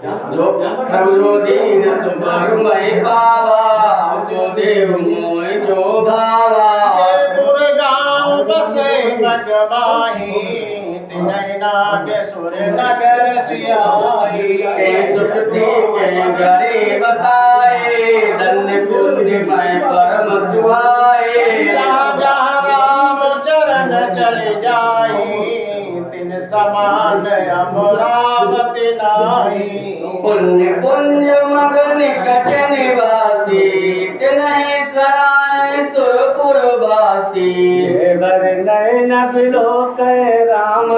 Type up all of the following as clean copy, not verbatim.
जो प्रभु जो दीन सुपर मई पावा जो देव मोय जो भावा गाँव बसे मगबाही तिनहि नागे सुर नगर सियाई सुखती के घरे बसाए धन्य पुण्य मैं परम दुआए राजा राम चरण चले जाई तिन समान अमरावती नाई पुण्य पुण्य मग निकट निवासी तिनहि सराय सुरपुर वासी बर नयन बिलोक राम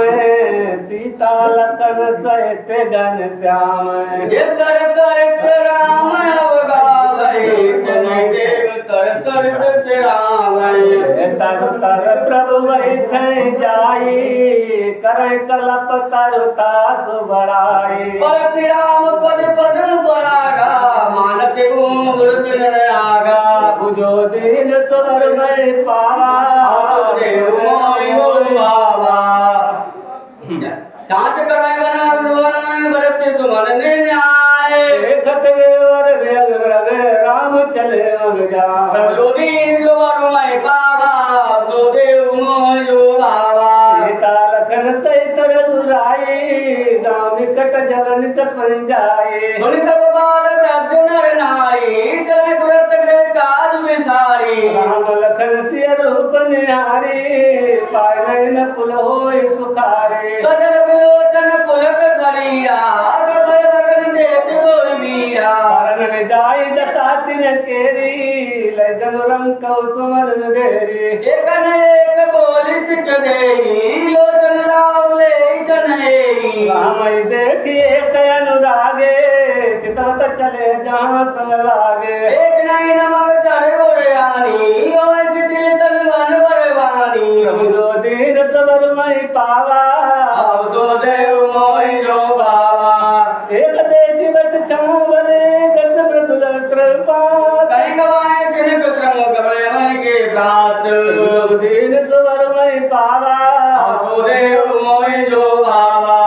सीता लखन सहित घन श्याम ये कर सरित राम अवगावै तिनहि देव कर सरित रावै तर तर प्रभु बैठ जाई करे कलप तरु तासु बढ़ाई परशुराम पद पद बड़ागा मानत गुण आगा बुझो दीन स्वर में पावा देव मोय मोय बाबा चाँद कराए वन बरसे तुमन ने न्याय देखत देवर वेग रवे राम चले मन जा प्रभु दीन जो मैं बाबा तो देव मोय जो बाबा सीता लखन सहित रघुराई गाँव निकट जवन कसन जाए सुनि सब बाल प्रभु नर नारी चरण तुरंत गृह काज विसारी राम लखन सिय रूप निहारी पाय नयन कुल होय सुखारे सजल विलोचन पुलक शरीरा सभय भगन देत गोर वीरा हरण जाई दता तिन केरी ले जन रंग कौ सुमन घेरी एक न एक बोली सिख देही लोचन लाव ले जनेही राम देखिए कय अनुरागे चितवत चले जहाँ सम लागे एक नहीं नमक चढ़ गोरयानी ओय तिल तन मन बरवानी प्रभु दीन सबर मई पावा अब तो देव मोय जो बाबा एक देखी बट छावले गज मृदुल कृपा कहीं गवाए जिनक क्रम गबले मन के प्रात प्रभु दीन सबर मई पावा अब तो देव मोय जो बाबा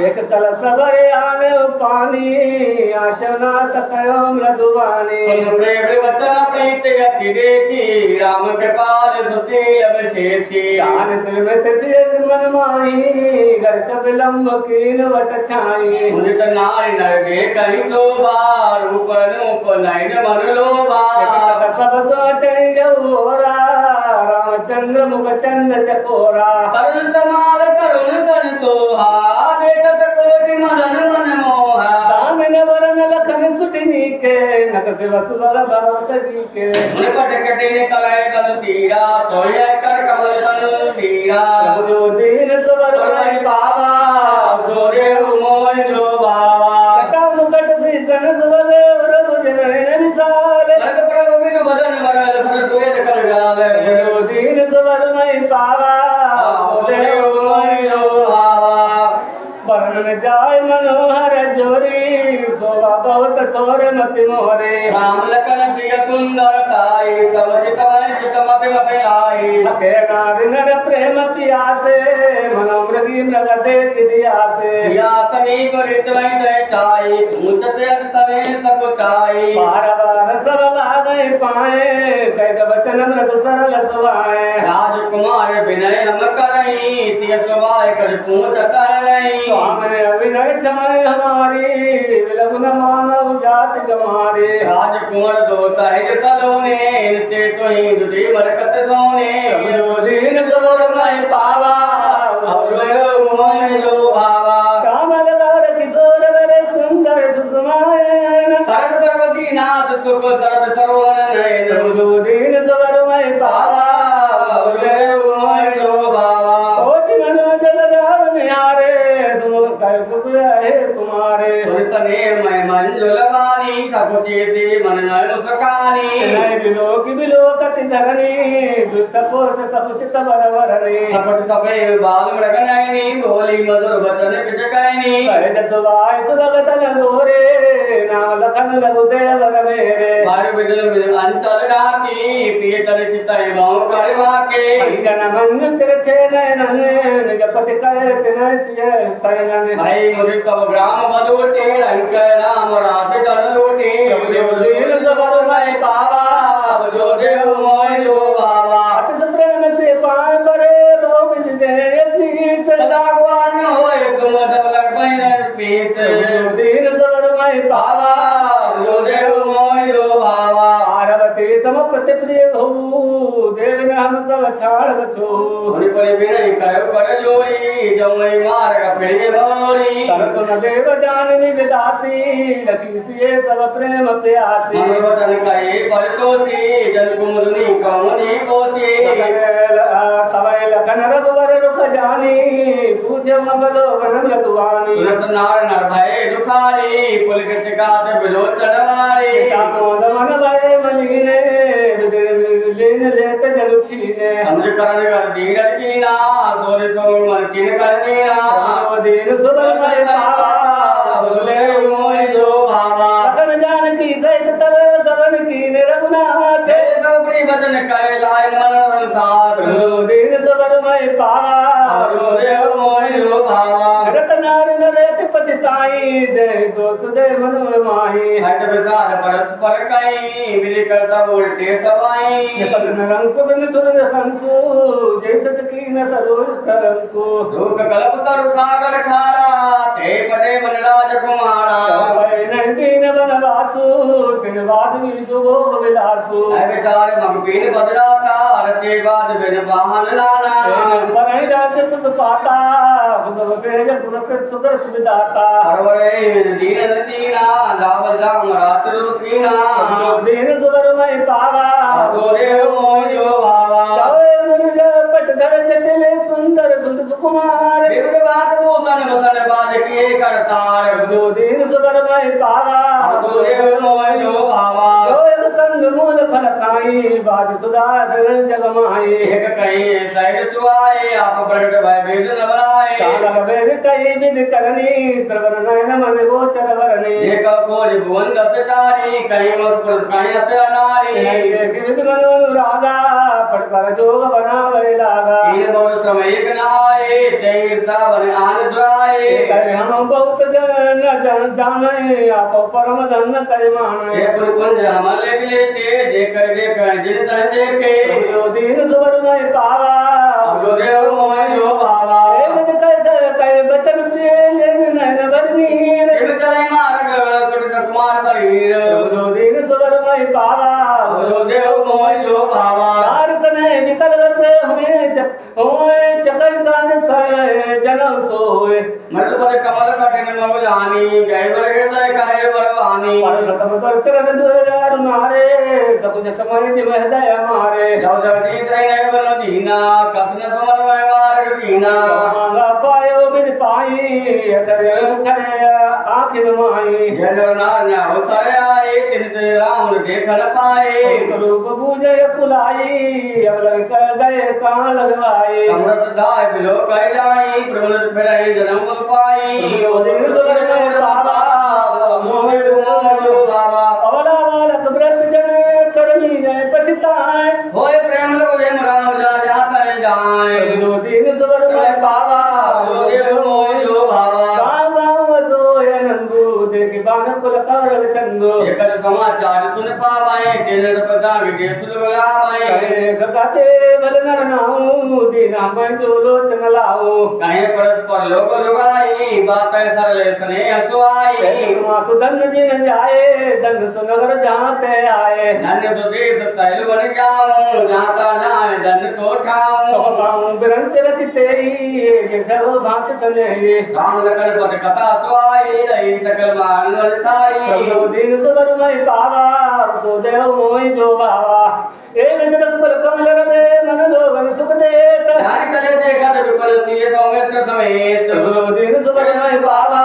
एक कलश भरे आने पानी आचना तकयो मृदुवानी प्रेम वचन प्रीत गति देखी राम कृपाल सुती अवशेषी जान सिमत सियत मन माही गर्क विलंब कीन वट छाई मुनित नारी नर के कहीं शोभा रूप नूप नयन मन लोभा सब सोचै जौरा रामचंद्र मुख चंद चकोरा करुण समाल करुण तन सोहा देखत कोटि मदन मन मोहा दामिन वरन लखन सुटिनी के नक से वसुवर भगवत जी के मुनि पट कटिन कलय कल तीरा तोय कर कमल तन तीरा प्रभु जो दीन सबर वरय पावा जो देव मोय जो बावा कटा मुकट सीसन सुबले प्रभु जन विशाल लग प्रभु बिनु बदन मरल सर द्वेत कर गाल जो दीन सबर मई पावा देव मोय जो बावा वर्णन जाय मनोहर जोरी शोभा बहुत तोरे मति मोरे राम लखन सिय सुंदर ताई तब चित मत मत आई सखे नारी नर प्रेम पियासे मनो मृगी मृग देख दिया से या समीप रित वही दे ताई मुझते अग सवे सब ताई बार बार सरल गए पाए कह वचन मृदु सरल सुहाए राजकुमार विनय नम करई तिय सुवाय कर पूत कर रही स्वामी अभिनय छाए हमारी विलप न मानव जात गमारे राजकुमार दो सहज सलोने इनते तो ही दुधी मरकत सोने जो दीन सबर मैं पावा और मोय जो भावा श्यामल लाल किशोर मेरे सुंदर सुषमायन शरद सर्वती नाथ सुख शरद सरोवर नयन जो दीन सबर मई पावा और मोय जो भावा कोटि मनोजल जाल निहारे तुम कर कुछ है तुम्हारे तने मैं मंजुलवानी सकुचेती मन नयन सुखानी नय बिलोकति धरनी दुसपोस सकुचित बरवरनी सपट सपे बाल मृग नयनी बोली मधुर वचन पिचकैनी सहज सुभाय सुभगतन गोरे नाम लखन रघुदेव मेरे मार बिदल मिल अंतर डाकी पिए तले चिताए गाँव करवा के जन मंगल तिरछे नयन निज पति कहे तिन सिय सयन भाई मुझे तब ग्राम बधोटे रंग से दीन सबर मैं बाबा जो देव मोहि जो बाबा पार्वती सम प्रति प्रिय भऊ देव ने हम सब छाड़ बछो उनि परि विनय करो कर जोरी जमुई मार्ग फिर भोरी तरस न देव जान निज दासी लखी सिए सब प्रेम प्यासी मनोवतन कई पर तोती जन कुमुदनी कमुनी पोती तवै लखन रघुवर रुख जानी पूछे मगलो गन मृदुवानी तुरंत नार नर भय दुखारी पुलकित गात बिलोचन वारी मोद मन भय मलिने लीन लेत जलु छीने समझ करन कर दीन कीना सोरे तो मन किन कर दीना दीन सुबर मैं पावा देव मोहि जो भावा लखन जानकी सहित तव गगन कीने रघुनाथ ते सबरी बदन कहे लाय मन साथ दीन सुबर मैं पावा जो देव मोहि जो भावा रत नार नरेत पछताई दे दोष दे मन में माही हट विचार परस्पर कहीं विधि करता बोलते सवाई रंकुद निठुर हंसु जैसे की न सरोज करंकु लोक कल्प तरु सागर खारा ते पटे वनराज कुमारा दीन वनवासु तिन वाद विदु भोग विलासु ऐ विचार मग बीन बदलाता रते बाद बिन वाहन नाना परई रास कुस पाता भुजव तेज पुरक सुकृत विदाता हरवरे दीन दीना लाभ राम रात रुकीना दीन सुबर मैं पावा तो देव मोहि जो भावा जावे मुनिज पटधर जटिल सुंदर सुंद सुकुमार विविध बात को तन बतन बाद किए करतार जो दीन सुबर मैं पावा तो देव मोहि जो भावा जो कंद मूल फल खाई बाज सुधार जग माई एक कहीं सैद सुआए आप प्रकट भय वेद न बनाए काल वेद कई विध करनी श्रवण नयन मन गोचर वरनी एक कोज भुवन दत्तारी कहीं मोर पुर कहीं अत नारी एक विध मनोनुरागा पटकर जोग बनावे लागा तीन बहुत समय एक नाए तेरता बन आन दुराए कहे हम बहुत जन जाने आप परम धन कर माने एक कुंज हमल लेते देख देख जिन तन देखे जो दीन सुबर में पावा अब जो देव मोहि जो भावा कहे बचन प्रिय लेन नयन भरनी एक चले मार्ग कुट कुमार शरीर जो दीन सुबर में पावा अब जो देव मोहि जो भावा निकल हुए चकई साज जन्म सोए मर्द पद कमल कठिन मग जानी जय बर हृदय कहे बरवानी तब चरण दुआर मारे सब जतमय जिम हृदय मारे जब जगदीश नहीं बन दीना कसन समर में मार्ग कीना मांगा पायो बिन पाई अथरे खरे आखिर माई जय नर नार न अवसर आए तिन ते राम देखन पाए स्वरूप पूजे पुलाई अब लग गए कहाँ लगवाए अमृत दाय बिलो कह जाई प्रमद फिराई जन्म बल पाई जो दिन सुगर में बाबा मोहि जो बाबा अवला बालक व्रत जन कर्मी गए पछताए होए प्रेम लगे राम जा जाता जाए जो दिन सुबर में बाबा जो देव मोहि जो भावा गाँव गाँव सोए नंदू देख बाण कुल कौरव चंदू एक समाचार सुन पावाए तेरे पता के सुन बुलावाए गाते बल नर नाऊ दीना मैं जो लोचन लाऊ कहे परस्पर लोग लुगाई बातें सरल स्नेह सुआई मातु धन जिन जाए धन सुनगर जाते आए धन्य तो देश सैल बन जाऊं जाता जाए धन्य तो ठाऊं गाँव बिरंच रचिते जैसे वो भांत तने राम लखन पद कथा सुआई रही सकल मान थाई जो दिन सुबर में पावा सो देव मोहि जो बावा एक जन्म कुल कमल रवे मन लोगन सुख देत ध्यान कले देखा तो विपल सिए सौमित्र समेत जो दिन सुबर में पावा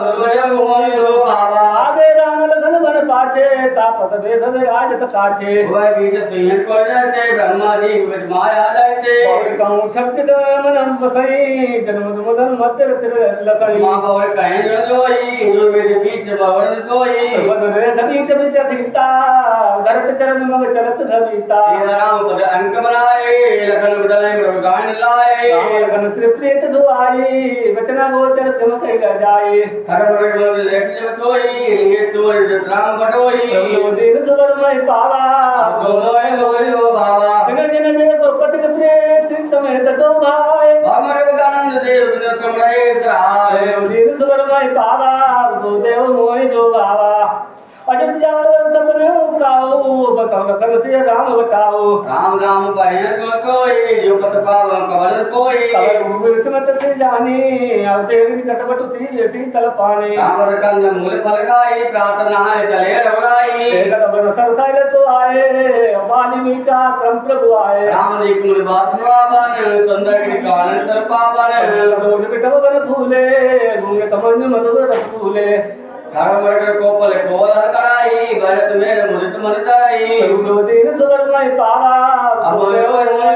जो देव मोहि जो भावा आगे राम लखन बन पाछे तापत वेद विराजत काछे वह बीज सिंह को जैसे ब्रह्मा जी विद माया दैसे और कहूँ छक्षित मनम बसई जन्म मदन मतिर तिर लसई माँ बौर कहें जो जोई जो विद बीच बवर सोई बदरे धबीच विचथिता धरत चरण मग चलत धबीता ये राम पद अंक बनाए लखन बदले मृगान लाए राम लखन श्री प्रीत दुआई बचना गोचर तुम कह जाए धर्म रे मन लेख जब सोई लिए तोर राम बटोई प्रभु दीन सुवर में पावा जो मोहि जो भावा जन जन जन को पति प्रेस समेत दो भाई भामरवदानंद देव बिन समरहे त्राय प्रभु दीन सुवर में पावा सो देव मोहि जो भावा अजब जाओ सपने काओ बसव लखन से राम बताओ राम राम भय तो कोई जो पत पावन कवल कोई कबर किस्मत से जानी अब देवी कटबट सी शीतल पानी कामर कंद मूल फल खाई प्रार्थना है चले रवराई कबर सरसाइल सो आए वाल्मीकि का श्रम प्रभु आए राम जी कुल बात पावन चंद्र के कानन तर पावन रोज बिटव बन फूले गूंगे तमंज मधुर रस फूले धर्म वर्ग कोपल कोल कराई भरत मेरे मुदित मन ताई दो दिन सुवर में पावा अब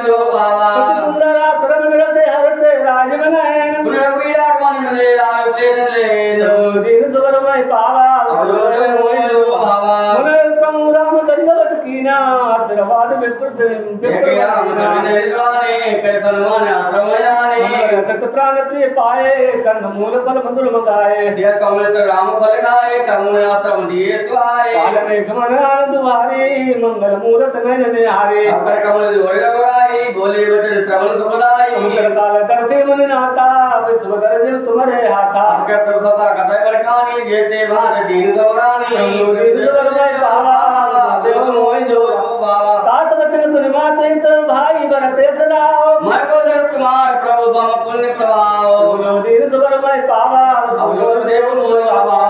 जो बाबा सुंदर आश्रम रते हर से राज बनाए पुनर्वीरा मन में लाल प्लेन लेन दो दिन सुवर में पावा अब जो बाबा मन कमु राम दंडवत कीना आशीर्वाद बेटी राम कविने गाने कर सलमान आश्रम जाने तत प्राण प्रिय पाए कंद मूल फल मधुर मंगाए ये कमल राम फल खाए तमुने आश्रम दिए सुहाए पालने घमन आनंद वारी मंगल मूरत नयन निहारे अपर कमल जोड़े रघुराई बोले वचन श्रवण सुखदाई काल दर्शे मन नाता विश्व दर्ज तुम्हारे हाथा आपके प्रभुता कथय बरखानी जेते भात दीन गौरानी दीन सुवर में पावा देव मोहि जो बाबा तात वचन पुनिमात हित भाई बरते सदाओ मैं को दर तुम्हार प्रभु बम पुण्य प्रभाव दीन सुवर में पावा अब देव मोहि बाबा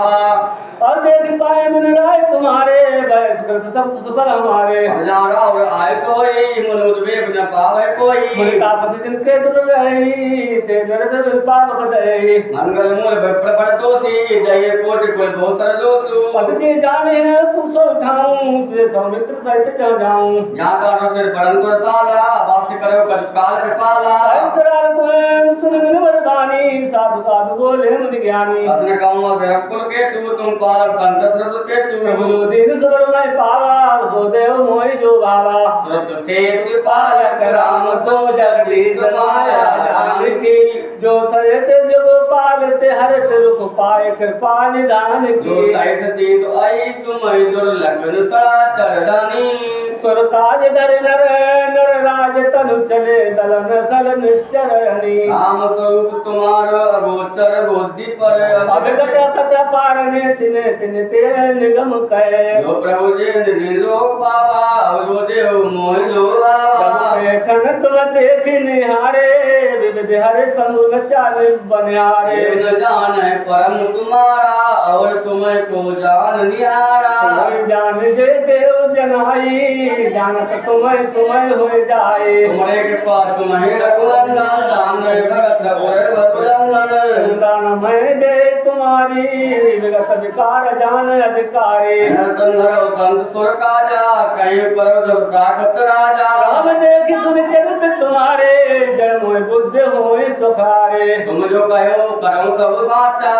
और देवी पाए मन राय तुम्हारे वैस कृत सब सुफल हमारे हजारा और आय कोई मनुद वेग न पावे कोई मुनितापति जिनके तुत रही ते नरद पावक दई मंगल मूल विप्र थी दय कोटि कुल बहुतर जो तू पद जे जाने पुसो उठाऊं से सौमित्र सहित जा जाऊं जाता रतिर परंतु ताला वापसी करो कद काल कृपाला अंतराल तुम सुन मन वरदानी साधु साधु बोले मुनि ज्ञानी अपने कामों में रखुल के तू तुम पाल संतत के तू प्रभु दीन सुवर में पावा सो देव मोहि जो बाबा सुरत थे कृपालक राम तो जगदीश माया जानकी जो सजते जग पालते हरत रुख पाए कृपा निधान जो की साइठ थी तो आई तुम दुर्लभन सड़ा चढ़ानी सुर काज धर नर नर राज तनु चले दलन सल निश्चरणी राम स्वरूप तुम्हारा गोचर बुद्धि पर अभिगत कथ पारने तिने तिने ते निगम कहे जो प्रभु जी निरो बाबा जो देव मोहि जो बाबा देखन तुम देख निहारे विविध हरे समूल चाल बनिहारे न जाने परम तुम्हारा और तुम्हें को जान निहारा जान जे देव जनाई जानत तुम्हें तुम्हें हो जाए तुम्हारे कृपा तुम्हें रघुनंदन दान भगत और बदुनंदन दान मैं दे तुम्हारी विगत विकार जान अधिकारी नरतंधर संत सुर काजा कहीं पर प्रागत राजा राम देख सुन चरित तुम्हारे जड़ मोह बुद्ध होए सुखारे तुम जो कहो करो सब साचा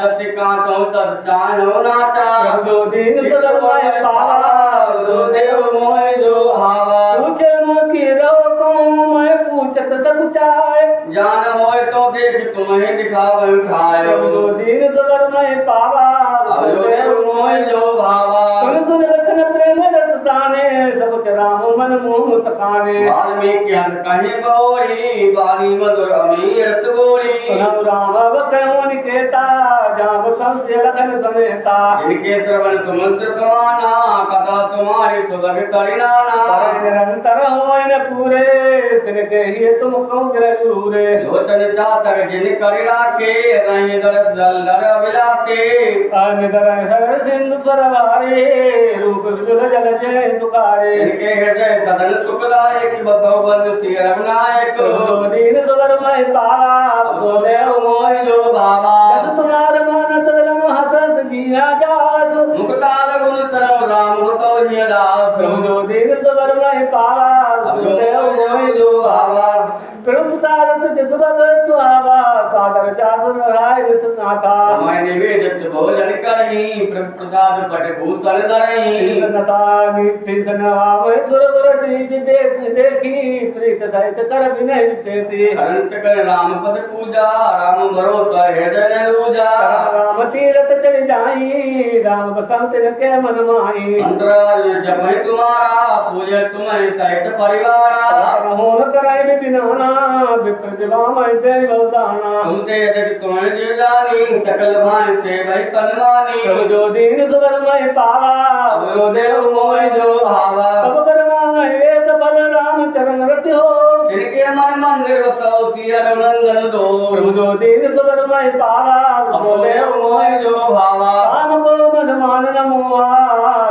जति कांचो तब जानो नाचा जो दीन सुलभ मैं पावा जो देव मोहि जो हावा पूछे मुखी रोको मैं पूछत सब चाहे जान मोहि तो देख तुम्हें दिखावे खाए जो दीन सुलभ मैं पावा जो देव मोहि जो भावा सुन सुन वचन प्रेम रस साने सब कुछ राम मन मोह सखाने वाल्मीकि हंस कहीं बोरी वाणी मधुर अमीरत बोरी सुनौ राम बकहो निकेता जाब संशय लखन समेता इनके श्रवण समुद्र समाना कथा तुम्हारी सुलभ करिनाना निरंतर हो न पूरे तिनके ही तुम कहो गिर गुरे लोचन चातक जिन करि राखे रही दरस दल दर अभिलाखे निधर सर सिंधु सरवारे रूप विजुल जल जय सुखारे इनके हृदय सदन सुखदायक बसो बंधु सिय रघुनायक दीन सुवर मैं पावा सो देव मोहि जो भावा जस तुम्हार मानस विलम हसत जिया जास मुक्ताल गुण तरम राम तो जिय दास जो दीन सुवर मैं पावा सो देव मोहि जो भावा प्रभु प्रसाद सुच सुबह सुहावा सादर जास रहाय विश्वनाथा मैं निवेदित भोजन करही प्रसाद पट भूषण धरही शीर्षन वामय सुरगुर दीज देखी प्रीत सहित कर विनय विशेषी अनंत कर राम पद पूजा राम भरोसा हृदय न लूजा राम तीरथ चल जाई राम बसंत न के मन माही अंतराल जपै तुम्हारा पूजे तुम्हें सहित परिवारा होन कराय विदिनाना विप्र दिवामय देव दाना तुमते यदि तुम्हें जीवदानी सकल भाई से भाई सन्मानी प्रभु जो दीन सुधर्मय पावा अब जो देव मोहि जो भावा सब कर्मा वेद पद राम चरण रति हो जिनके मन मंदिर बसो सिया रघुनंदन दो प्रभु जो दीन सुधर्मय पावा अब जो देव मोहि जो भावा राम को मन मान न मोहा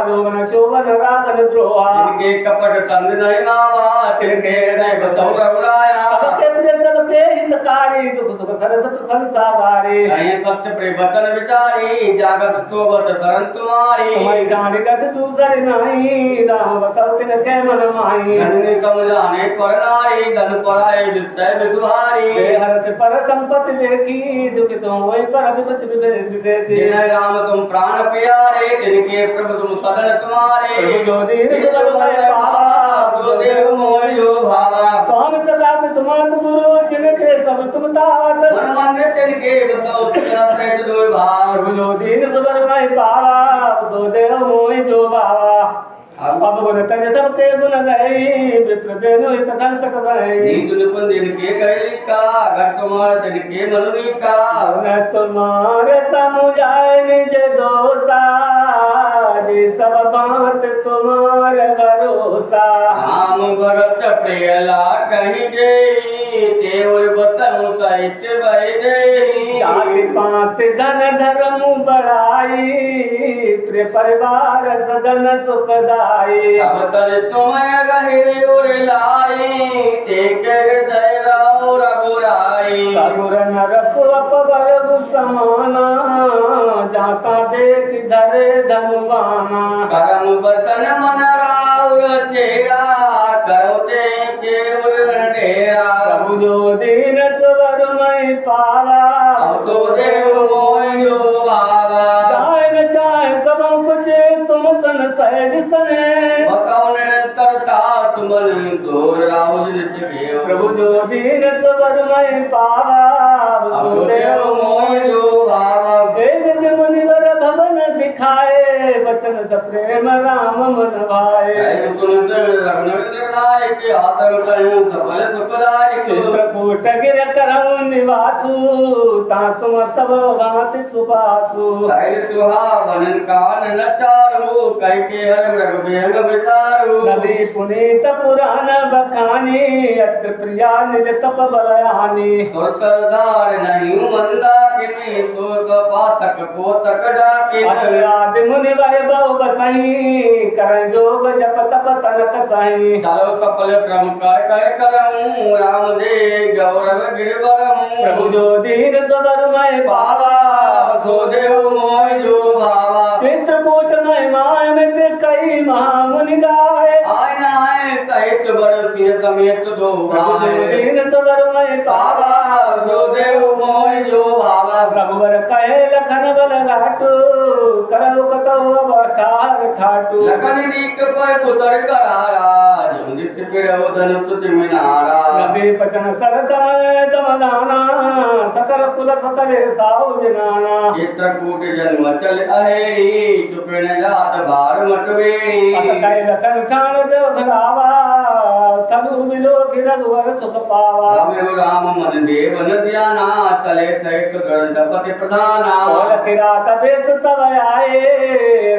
रोवन चोवन रागन द्रोहा जिनके कपट तंद नहीं मावा तिनके हृदय बसो रघुराया सबके प्रिय सबके हितकारी दुख सुख सरस प्रशंसा गारे कहीं सत्य प्रिय वचन विचारी जागत सोबत शरण तुम्हारी तुम्हारी जाने गत दूसर नहीं राम बसौ तिन के मन माही धन्य कम जाने पर नारी धन पराय विस्तय विदुहारी हर से पर संपत्ति देखी दुखित होय पर विपत विशेषी जिन्हें राम तुम प्राण प्यारे जिनके प्रभु तुम सदन तुम्हारे प्रभु जो दीन सुधर्मय पावा जो देव मोहि जो भावा स्वामी सदा तुमात गुरु जिनके सब तुम तात मन मंदिर तिनके बसो सिया सहित दो भाव प्रभु जो दीन सुधर्मय पावा सो देव मोहि जो भावा अब गुण तज सबके गुण गए विप्र देनु हित संकट गए नीत निपुण जिनके कैली का अगर तुम्हारा तिनके मनुनी का न तुम्हारे समुझाए निज दोषा जी सब बात तुम्हारे भरोसा राम भगत प्रिय ला कहीं गई तेवर बतनु सहित बह गई जाति पात धन धर्म बढ़ाई प्रिय परिवार सदन सुखदाई अब तर तुम्हें गहिरे उर लाई टेक हृदय राव रघुराई सगुर नरक अपवर समाना जाता देख धरे धनुवाना करम बतन मन राव चेरा करोते केवल डेरा प्रभु जो दीन स्वर मई पावा अब तो देव मोहि जो भावा चाहे न चाहे कबो कुछ तुम सन सहज सने बकाव निरंतरता तुमन तोर राव नित्य भेव प्रभु जो दीन स्वर मई पावा अब तो देव मोहि जो भावा देव मुनिवर भवन दिखाए वचन स प्रेम राम मन भाए चित्रकूट गिर करऊ निवासु ता तुम सब भांति सुपासु नदी पुनीत पुराण बखानी अत्र प्रिया निज तप बलयानी नहीं मंदा किनी सुर पातक पोतक डाके आदि मुनि वर बहु बसही कर जोग जप तप तनक सही चलो कपल क्रम कर करऊं राम दे गौरव गिरवरमूं प्रभु जो दीन सबर मय पावा सो देव मोहि जो भावा चित्रकूट मय मानत कई महामुनि गाए आय नाय सहित बरसिय समेत दो प्रभु जो भाई दीन सबर मय पावा पावा सो देव मोहि जो भावा रघुवर कहे लखन बल घाटू करऊ कतऊ अब ठार ठाटू लखन नीक पर पुतर करारा जिस पिरव धन तुति मिनारा नदी पचन सर दमदाना सकल कुल सकल साहु जनाना चित्रकूट जन्म चल अहेरी चुपिन जात भार मटवेरी कई लखन ठाण देव खरावा थनु मिलो रघुवर सुख पावा राम राम मन देव न ध्याना चले सहित गणपति प्रधाना किरात बेस सब आए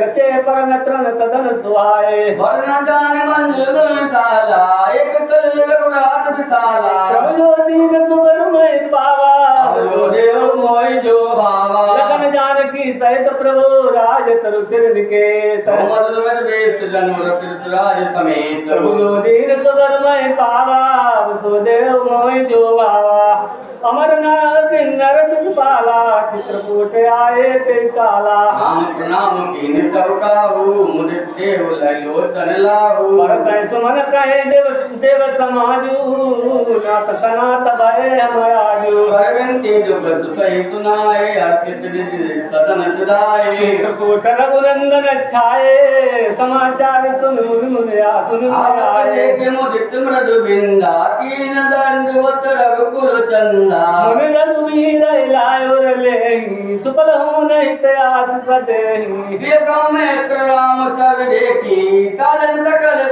रचे पर नत्रन सदन सुहाए वर्ण जान मंजिल विशाला एक चल रघुरात विशाला प्रभु जो दीन सुबर में पावा जो देव मोहि जो भावा लगन जानकी सहित प्रभु राज तरु चिर निकेत मधुर में वेश जनोर पृथ्वीराज समेत प्रभु जो दीन सुबर में पावा सो देव मोहि जो भावा अमरनाथ नरद बाला चित्रकूट आए ते काला नाम प्रणाम कीन सब काहू मुदित देव ललोचन लाहू परसै सुमन कहे देव देव समाजू नाथ सनात भय हम आजू परविंती दुख सही सुनाए अर्पित निधि सदन जुदाए चित्रकूट रघुनंदन छाए समाचार सुन मुनिया सुन आप देखे मुदित मृदु बिंदा कीन दंडवत रघुकुल चंदा मुनि रघुवीर लायो ले सुफल हो नहीं त्यास सदेहि ये गाँव में राम सब देखी सालन सकल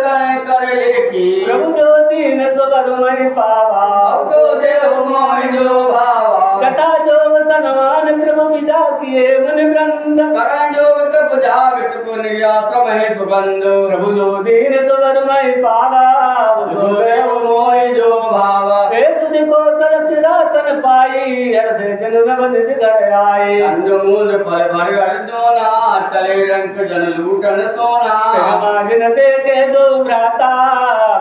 कर लेकी प्रभु जो दीन सुबर मई पावा अब तो देव मोहि जो भावा कथा जोग सनमान प्रभु विदा किए मुनि वृंद करण जोग तप जागत पुण्य आश्रम है सुगंध प्रभु जो दीन सुबर मई पावा जो देव मोहि जो भावा सुधि को सरत रातन पाई हर से जन नवन घर आए कंद मूल फल भर अर्जोना चले रंग जन लूटन सोना माजिन देखे दो भ्राता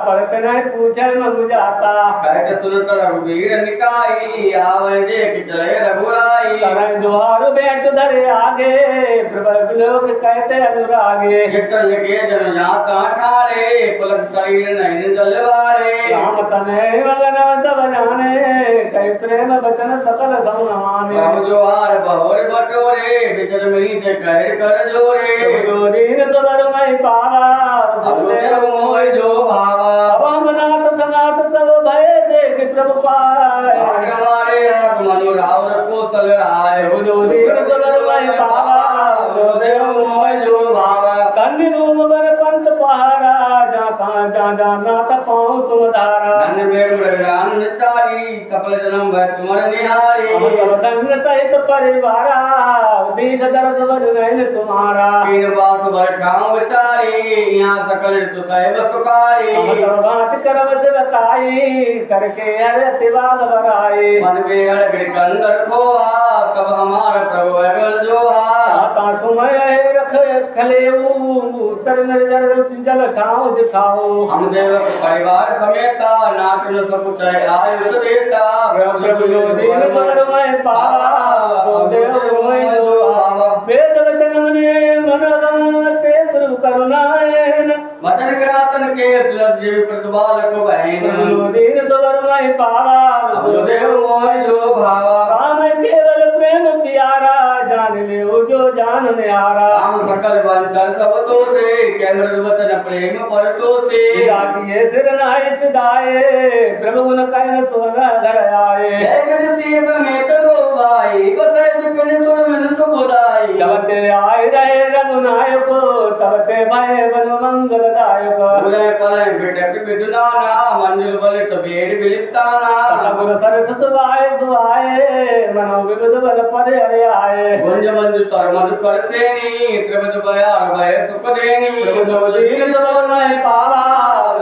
परत न पूछे न बुझाता कहत सुनत रघुवीर निकाई आवे देख चले रघुराई करण जोहार बैठ धरे आगे प्रबल लोक कहते अनुरागे चित्र लगे जन जाता ठाड़े पुलक शरीर नहीं जल वाले राम तनय मगन सब जाने कई प्रेम वचन सकल समाने प्रभु जोहार बहोर बटोरे विचर मिली ते कहर कर जोरे जो दीन सुबर मई पावा देव मोहि जो भावा अब नाथ सनाथ सब भय देख प्रभु पाए आग मारे आग मनु रावर को सल राय जो दीन सुबर मई पावा जो देव मोहि जो भावा तन्नि नूम बर पंत पहारा जा नाथ पाऊँ तुम धारा धन बेग मृगान निचारी सकल जन्म भय तुमर निहारी हम सब धन्य सहित परिवारा दीन दर्द बर नैन तुम्हारा तीन बात भर ठाव विचारी यहाँ सकल ऋतु सहब सुकारी हम सब भांति करब सेवकाई करके हर तिवाग बराई मन बेगड़ गिरकंदर खोआ सब हमार प्रभु अगल जोहा आता तुम्हें रख खलेऊ सर नर जल ठाव दिखाओ हम देव परिवार समेता नाटन सब तय आयुष देता प्रभु जो दीन सुबर मई पावा सो देव मोहि जो आवा वेद वचन मुनि मन गमते प्रभु करुणायन वचन करातन के तुलस जीव प्रतिबाल को बहन प्रभु जो दीन सुबर मई पावा सो देव मोहि जो भावा राम केवल प्रेम प्यारा जान ले जो जान न्यारा राम सकल वंचन सब तो से के मृदु वचन प्रेम पर तो से किए सिर नाय सिदाए प्रभु न कहन सोना घर आए जय सीत समेत दो भाई बतै बिपिन सुर मन तो बुलाई जब ते आए रहे रघुनायक तब ते भय बन मंगलदायक बोले पले बिटक बिदुनाना मंजुल बले तो बेड़ बिलिताना गुरु सरस सुहाए मनो विबुध बल पर हरे आए गुंज मंजु तर मधु पर सेनी त्रिवद बयार भय सुख देनी प्रभु जो दीन सुबर मई पावा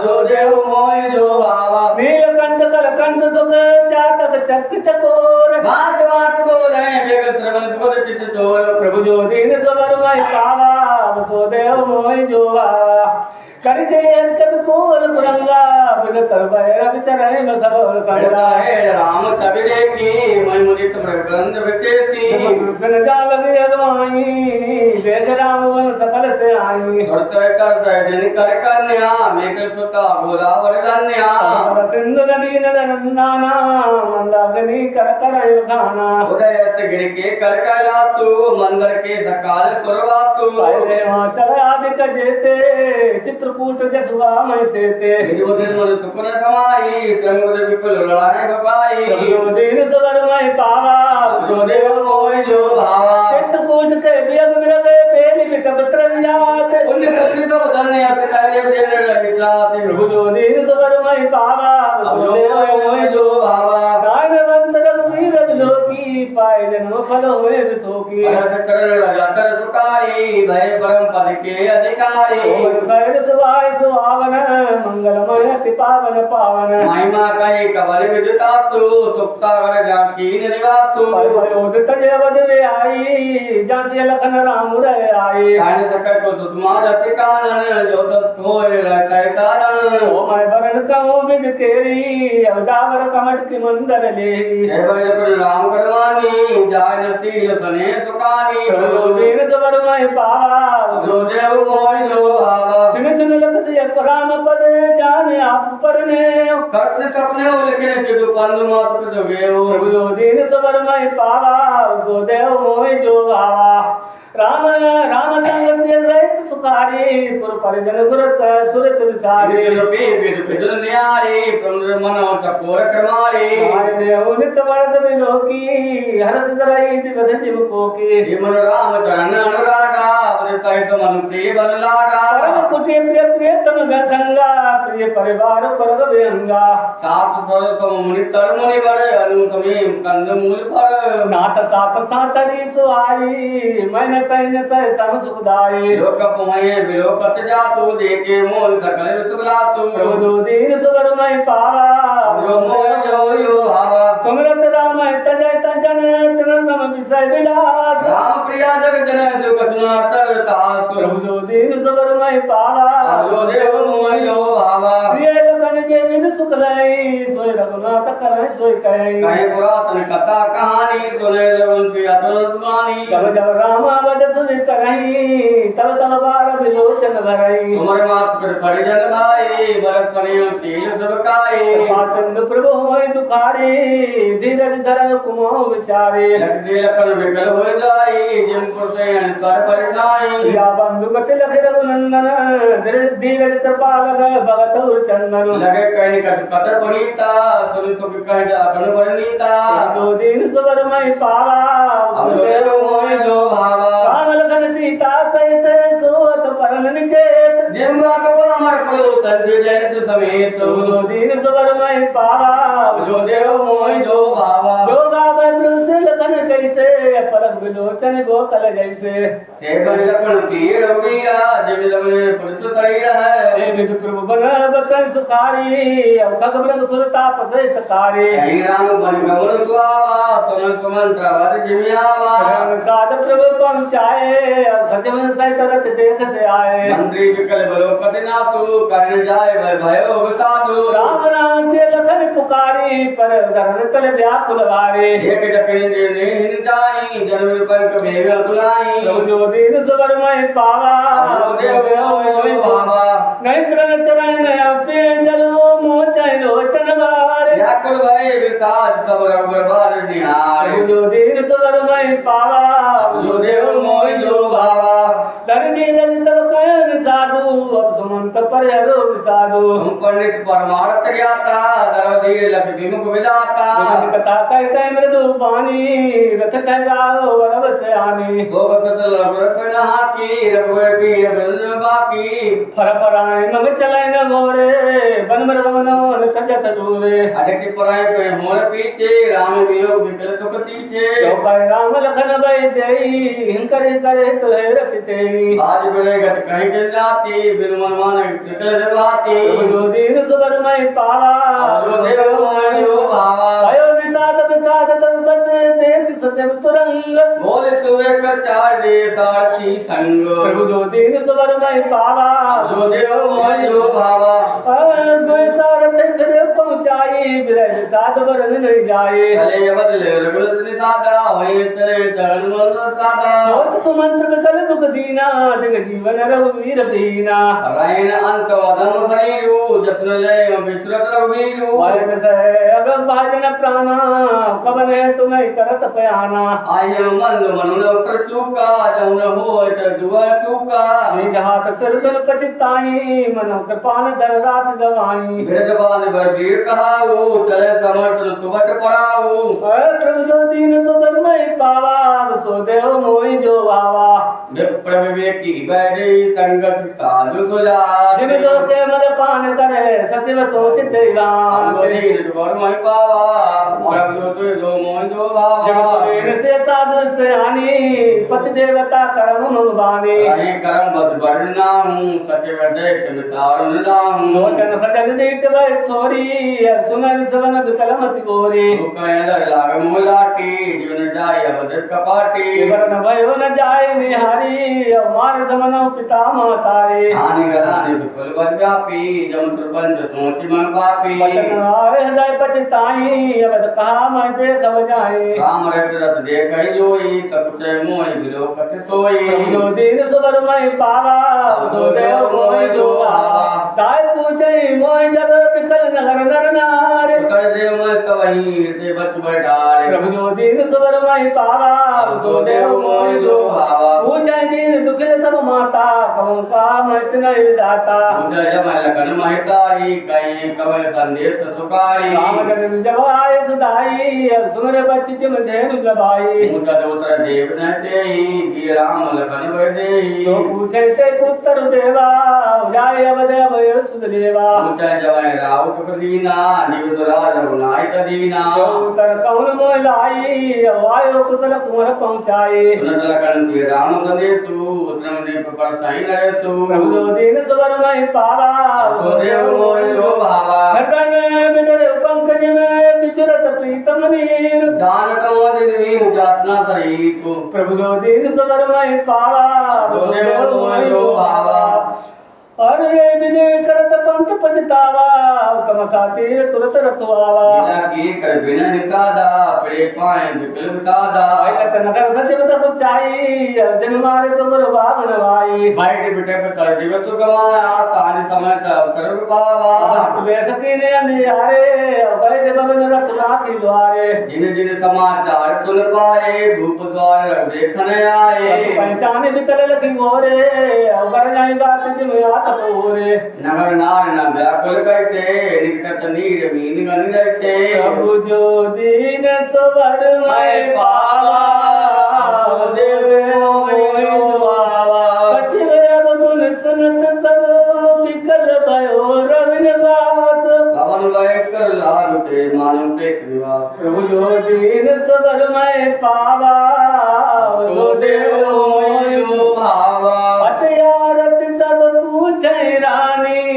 जो देव मोहि जो भावा नीलकंठ कलकंठ सुख चातक चक चकोर बात बात बोले बेग श्रवण तुर चित चोर प्रभु जो दीन सुबर मई पावा सो देव मोहि जो आवा करके अंकब कोल पुरंगा बिन तर भैरव चरण में सब संगा है राम छवि देखी मैं मुदित मृगंध विचेसी बिन जाल अगमाई देख राम वन सकल से आई करते करते दिन कर कन्या मेघ सुता गोदावर धन्या सिंधु नदी नंदाना मंदाग्नि कर कर खाना उदय गिर के कर कैलासु मंदिर के सकाल सुरवासु पहले वहाँ चल आदि जेते चित्रकूट जसुआ मैं तेते विधिवत मन सुकुन समाई त्रंगुद विपुल लड़ाई बपाई प्रभु दीन सुबर मई पावा जो देव मोहि जो भावा चित्रकूट के बियग मिरगे पेली बिट पत्र जात पुण्य पुण्य तो धन्य कार्य देन रहित्रात प्रभु जो दीन सुबर मई पावा जो देव मोहि जो भावा दानवंत रघुवीर लोकी पाए जन्म फल हुए विसोकी अरथ चरण राजा कर सुकारी भय परम पद के अधिकारी सहज सुभाय सुहावन मंगलमय अति पावन पावन महिमा कही कबल विदिता तू सुप्तागर जाकी निवातु भयोदित जयवद वे आई जासी लखन राम रे आई कान तक को तुमा जति कानन जो तत् होए रहता कारण ओ मैं वरण कहूँ विद केरी अवदावर कमट की मंदर ले जय भज कर राम करवानी जाय नसील सने सुकानी दीन सबर मैं पावा जो देव मोहि जो भावा चिन चिन लखत एक राम पद जाने आप परने करते सपने लिखने चित पंद मात पित गेव प्रभु दीन सबर मैं पावा सो देव मोहि जो भावा राम राम संग से रहित सुखारी पुर परिजन गुरत सुरत विचारी विद न्यारी प्रमद मन तपोर क्रमारी नित वर्द विलोकी हरत दरई दिवध जिम कोकी मन राम चरण अनुरागा सहित मन प्रिय बन लागा परम कुटी प्रिय प्रियतम गंगा प्रिय परिवार करग व्यंगा सात सर तम मुनि तर मुनि वर अनुतमी कंद मूल पर नाथ सात सातरी सुहाई मैंने सैन सह सम सुखदाई लोक पुमय विलोकत जातु देखे मोह सकल तुबलातु प्रभु दीन सुगर मैं पावा जो मोह जो भावा सुमरत राम तजय तजन तन सम विषय विलास राम प्रिया जग जन जो कथना तरता प्रभु दीन सुगर मैं पावा जो देव मोह जो भावा प्रिय लगन जे विद सुख लई सोय रघुनाथ करय सोय कहि कहे पुरातन कथा कहानी सुने लगन की अतुलवानी जब जब राम वद सुनि करहि तब तब बार विलोचन भरई तुम्हारे मात पर परिजन भाई भरत तनय शील सबकाई पासंद प्रभु होय दुखारी धीरज धर कुमो विचारे लखदे लखन विकल हो जाई जिम पुरसे अंतर परिसाई या बंधु गति लख रघुनंदन धीरज कृपाल भगत उर चंदन लगे कहनी कतर पुनीता सुन तो कह अगन वर्णीता दो दिन सुवर मैं पावा अब जो देव मोह जो भावा राम लखन सीता सहित सोत परन निकेत जिम्बा कबल अमर प्रभु तंत्र जयंत समेत दो दिन सुवर मैं पावा अब जो देव मोह जो भावा जो गावे ब्रुस लखन कैसे पलक विलोचन गोकल जैसे सेवन लखन सिर रघुवीरा जिम जमने पुरुष शरीर है हे विदु प्रभु बन बसन सुखारी अब खग ब्रह्म सुरता पसैत कारी हरि राम बन गमन सुआवा तुम सुमंत्र वर जिमियावा साध प्रभु पहुँचाए अब सचमन सहित रथ देख से आए मंत्री विकल बलोपति नाथु कहन जाय भय भयो साधु राम राम से लखन पुकारी पर धरन तल व्याकुल वारे एक जकनि दे निहिन जाई जन्म पंक भेग बुलाई प्रभु जो दीन सुवर मैं पावा अब जो देव मोह जो भावा नहीं त्रन चरण पे जलो मोचै लोचन बारे व्याकुल भय विसाद सब रघुवर बार निहार प्रभु जो दीन सुवर मैं पावा अब जो देव मोह जो भावा धरती रज तब कयन साधु अब सुमंत पर हरो साधु तुम पंडित परमार्थ ज्ञाता दरदीर लख विमुख विदाता कथा कह कह मृदु पानी रथ कह राहो वरव से आनी गोवत लघुर नहा की रघुवर पीर बृंद बाकी फर पराय नम चलै न मोरे बन मृद मनोन तजत दूरे अडकी पराय पे मोर पीछे राम वियोग विकल दुख तीछे जो कह राम लखन भय देई हिंकर करे तुहे रति तेई आज बड़े गत कहीं के जाती बिन मन मान विकल निभाती जो दीन सुवर मैं पावा अब जो देव मोह जो भावा भयो विषाद तब बस देख सचम तुरंग बोले सुवे कर चार दे सारथी संग प्रभु जो दीन सुवर मैं पावा अब जो देव मोह जो भावा कोई सारथ फिर पहुँचाई विरह विषाद वरन नहीं जाए चले बदले रघुल निसादा वहीं चले चरण मल सादा सोच सुमंत्र विकल दुख दीना दिग जीवन रघुवीर बीना रैन अंत वदन शरीरु जत्न लय विचरत रघुवीरु वायन से अगम भाजन प्राणा कवन है तुम्हें करत पयाना आय मंद मनुन कर चूका जौन होय त दुआ चूका निज हाथ सिर धुन पछताई मनो कृपान धर रात गवाई बिरजबान बलबीर कहाऊ चले समर्थ तुबट पड़ाऊ प्रभु जो दीन सुबर मई पावा सो देव मोहि जो आवा विप्र विवेकी बैरे संगत साधु सुजा जिन जो के मद पान करे सचिव सोचित गान दीन गौर मई पावा प्रभु जो मोह जो भावा जगत से साधु से हानि पति देवता कर्म मुबानी अने कर्म बद वर्णना हूँ सचिव देख वितारण नाहूँ लोचन सजन दीट वै थोरी सुनन सवन विकल मति गोरी कयदर लाग मोलाटी जीवन जाय अवध कपाटी वरन भयो न जाय निहारी मार समनो पिता मातारी हानि गलानि विपुल वर व्यापी जम प्रपंच सोचि मन पापी वचन आए हृदय पछताई अवध कहा मैं देखब जाई राम रत देख जोई तकुते मोहि बिलो कट सोई जो दीन सुबर मई पावा सो देव मोहि जो आवा ताय पूछे मोहि जब विकल नगर नर नार कर दे मैं कवही हृदय बच बैठारे प्रभु जो दीन सुबर मई पावा सो देव मोहि जो आवा पूछे दीन दुखिल सब माता कमं का मत नहीं दाता मुझे जब लगन महताई कहीं कवय संदेश सुकारी राम जन जब आए सुधाई सुमर बच्ची जिम धेनु जबाई मुझे उतर देव न देही कि राम लगन भय देही तो पूछे ते पुत्र देवा जाय अवध भय सुदेवा मुझे जब राव टुकरीना निवतरा रघुनाय कदीना उतर कौन मोलाई वायो कुशल कुंवर पहुंचाई सुनत लगन की राम संदेशु उत्रम दीप पर साई नरेसु प्रभु जो दीन सुबर मई पावा सो देव मोहि जो भावा हृदय में बिदर पंकज में विचरत प्रीतम नीर दान कमल निर्वीण जातना शरीर को प्रभु जो दीन सुबर मई पावा सो देव मोहि जो भावा और ये विजय करत पंत पछतावा तम सातीर तुरत रतुआवा बिना की कर बिना निकादा पड़े पाए विकल विकादा आयत नगर सचिव तब चाई जन मारे सुगर बागन वाई बैठ बिटे पे कर दिवस गवाया तानि समय तब सर्व पावा वे सकीने अंधियारे बैठ बगन रख राखी द्वारे जिन जिन समाचार सुन पाए भूप द्वार रख देखने आए पहचान विकल लखी गोरे अगर जाई बात जिम आत पूरे नगर नार न व्याकुल कहते निकट नीर मीन गन रहते प्रभु जो दीन सुवर मैं पावा तो देव मोहि जो भावा सचिव अब गुण सुनत सब विकल भयो रविन वास भवन वह कर लाल ते मानव प्रेत निवास प्रभु जो दीन सुवर मैं पावा तो देव मोहि जो भावा अत्यारत सब पूछे रानी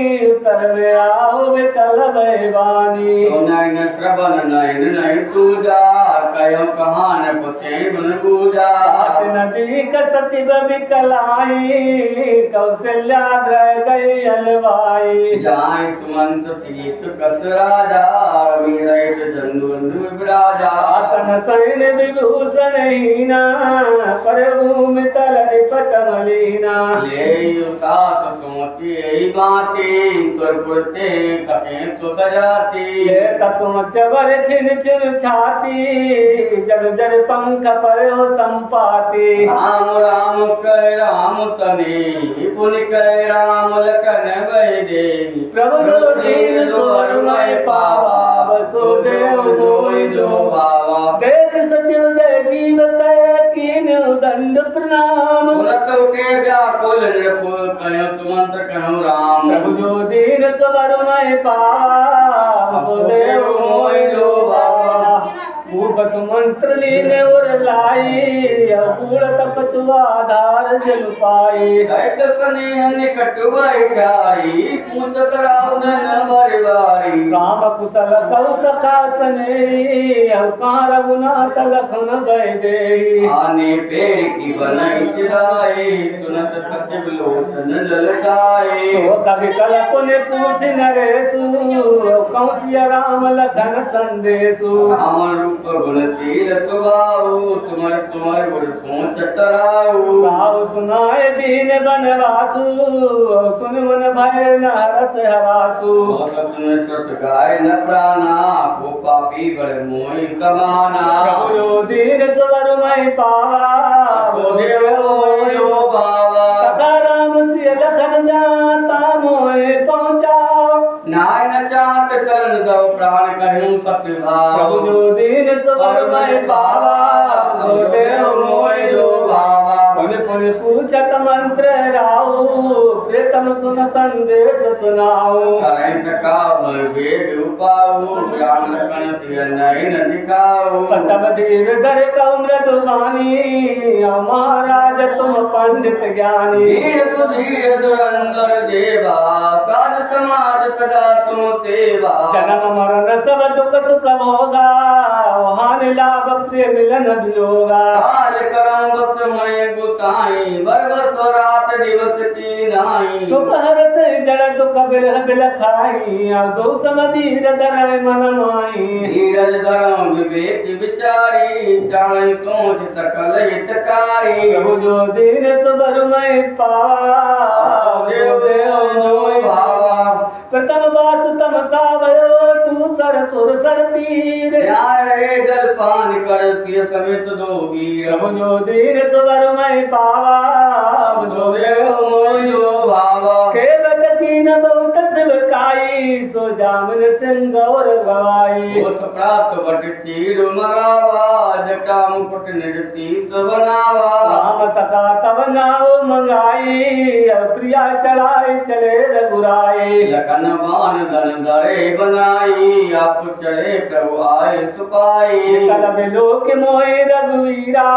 करवे आओ विकल भयवानी तो नैन श्रवण नैन नहीं पूजा कयो कहान पुते मन पूजा नदी का सचिव विकलाई कौशल्या ग्रह गई अलवाई जाय सुमंत तीत कस राजा मीरैत जंदुन विराजा आसन सैन विभूषण हीना पर भूमि तल निपट मलीना ले उसास सोची एई बाती तुरपुरते कहे तो जाती ये तत्व चवर छिन छिन छाती जग जग पंख पर हो संपाती राम राम कह राम तने पुन कह राम लखन वह दे प्रभु जो दीन सुवर मैं पावा वसुदेव मोहि जो भावा देख सचिव जय जीव कह कीन दंड प्रणाम उनत उठे व्याकुल नृप कहो तुमंत्र कहो राम प्रभु जो दीन सुवर मैं पावा वसुदेव मोहि जो भावा भूप सुमंत्र लीने उर लाई पूर्ण तप चुआधार जल पाई कैत स्नेह निकट बैठाई पूछत राव धन बरबारी राम कुशल कौ सखा सने कहाँ रघुनाथ लखन गए दे आने पेड़ की बनाई चिराए सुनत सचिव लोचन ललचाए सो कवि कल पुण्य पूछ नरेशु कौशिया राम लखन संदेशु राम रूप गुण तीर सुबाऊ तुमर तुमर गुर सोच टराऊ राव सुनाए दीन बनवासु सुन मन भय न हरस हरासु तुम छुट गाय न प्राणा को पापी बड़ मोहि कमाना प्रभु जो दीन सुवर मैं पावा तो देव मोहि जो भावा सखा राम नाथ चरण दो प्राण कहूँ सत्य भाव प्रभु जो दीन सबर में पावा सो देव मोहि जो भावा पुन पुन पूछत मंत्र राऊ प्रीतम सुन संदेश सुनाऊ करें सकाव वेग उपाऊ राम लखन सिय नयन दिखाऊ सचब धीर धर कौ मृदुवानी महाराज तुम पंडित ज्ञानी धीर सुधीर धुरंधर देवा साध समाज सदा तुम सेवा जन्म मरण सब दुख सुख भोगा हानि लाभ प्रिय मिलन वियोगा काल करम बस मय गुसाई बरबस रात दिवस की नाई सुख हरस जड़ दुख बिरह बिलखाई दो समधीर धर मन माई धीरज धर्म विवेक विचारी जान सोच सकल हितकारी प्रभु जो दीन सुबर में पावा देव देव जो भावा प्रथम बास तम सावयो तू सर सुर सर तीर यार रे जल पान कर सिय समेत दो वीर प्रभु जो दीन सुबर में पावा तो देव मोहि जो भावा केवट कीन बहुत शिवकाई सो जामन सिंह गौर गवाई होत प्राप्त बट चीर मगावा जटा मुकुट निर्तीत बनावा राम सका तब नाव मंगाई प्रिया चढ़ाई चले रघुराई लखन बान धन धरे बनाई आप चढ़े प्रभु आए सुपाई कल बिलो के मोहि रघुवीरा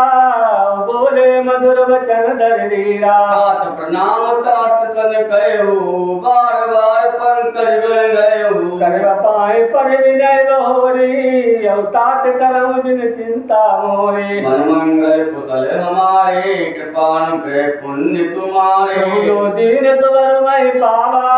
बोले मधुर वचन धर धीरा तात प्रणाम तात सन कहु बार बार पंकज गयहु करव पाए पर विनय बहोरी अवतात करऊ जिन चिंता मोरे मन मंगल कुशल हमारे कृपान ग्रह पुण्य तुम्हारे प्रभु जो दीन सुवर में पावा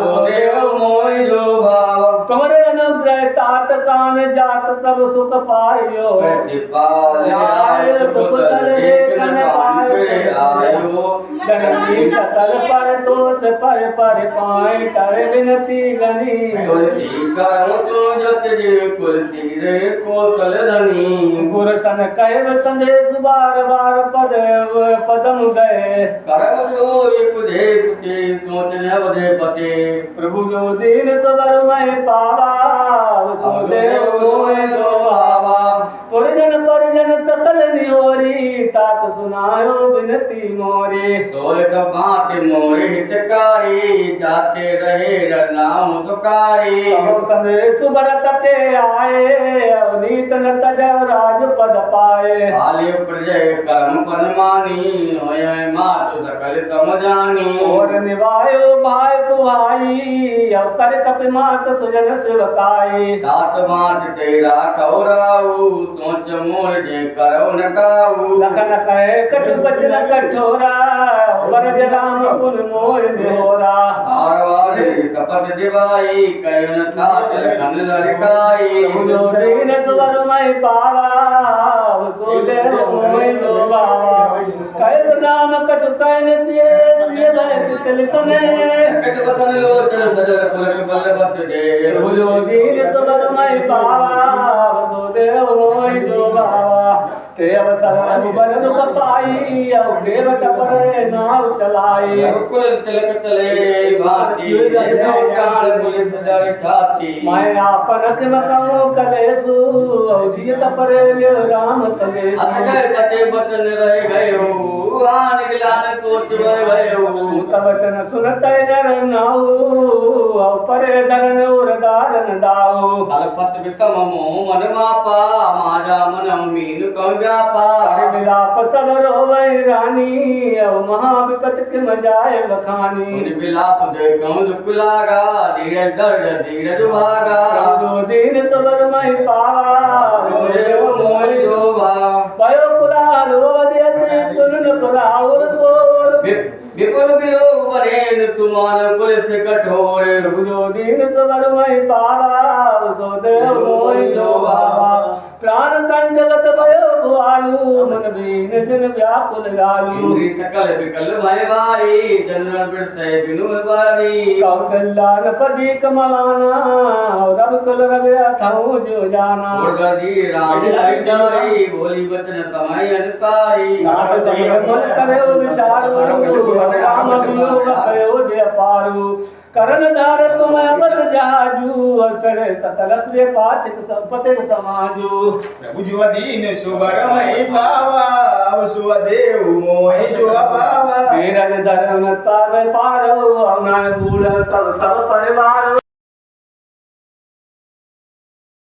तो देव मोहि जो भाव तुम्हारे अनुग्रह तात कान जात सब सुख पाइयो प्रतिपाल आय कुशल देखन पाए आयो जननी सकल पर तोष पर पाए कर विनती गनी तुलसी करम तुजत जे कुलती रे कोसल धनी गुर सन कहव संदेश बार बार पदम गए करम तो एक देश के सोच नवधे पते प्रभु जो दीन सबर में पावा सो देव मोहि जो भावा परिजन सकल निहोरी तात सुनायो विनती मोरे सोय भांति मोरे हितकारी जाते रहे नाम तुकारी कहो संदेश बरत के आए अवनीत न तजव राज पद पाए आले प्रजय कर्म पन मानी होय मातु सकल समझानी और निभायो भाई पुहाई अब कर कपि मात सुजन शिवकाई तात मात तेरा कौराऊ सोच मोर जे करो न काऊ लखन कहे कछु बचन कठोरा वरज राम पुन मोह निहोरा आरवारे कपट दिवाई कयन तात लखन लड़काई जो दीन सुवर में पावा सो देव मोहि जो बावा कहे प्रणाम कछु कहन सिय भय शीतल सने कट बतन लोचन सजल पुलक बल बत दे जो दीन सुवर में पावा सो देव मोहि जो बावा ते अवसर रघुबर रुख पाई अब देवट पर नाव चलाई कुल तिलक चले भाती काल पुलिस डर खाती मैं आपन कृम कहूँ कलेसु जियत पर राम सलेसु अगर कटे बचन रह गयो आन गिलान सोच रह गयो तब वचन सुनत नर नाहु परे धरन उर दारन दाहु कलपत विकम मोह मन मापा माजा मन मीन कह व्यापा विलाप सब रोवै रानी अब महाविपत के मजाए बखानी सुन विलाप दे कौन दुख लागा धीरज दर्द धीरज भागा जो दीन सबर में पावा देव मोहि जो भाव भयो पुराण अवधियत सुन पुराउर सोर विपुल वियोग बनेन तुमान कुल से कठोर जो दीन सबर में पावा सो देव मोहि जो भावा प्राण कंठगत भयो भुआलु मन बीन जन व्याकुल लालू इंद्री सकल विकल भय वारी जनन बिरसे बिनुल बारी कौशल्यान पदी कमलाना रब कुल रग अथाऊ जो जाना मुर्गदी राज हरिचारी बोली वचन समय अनुसारी नाथ जग मन करे विचारो राम वियोग अयोध्या पारू करण धार तुम अवध जहाजू अक्षर सकल प्रिय पातिक संपतिक समाजू प्रभु जो दीन सुबर मई पावा अवसु देव मोहि जो पावा तेरा धर्म पार पारो अवनाय बूढ़ सब सब परिवार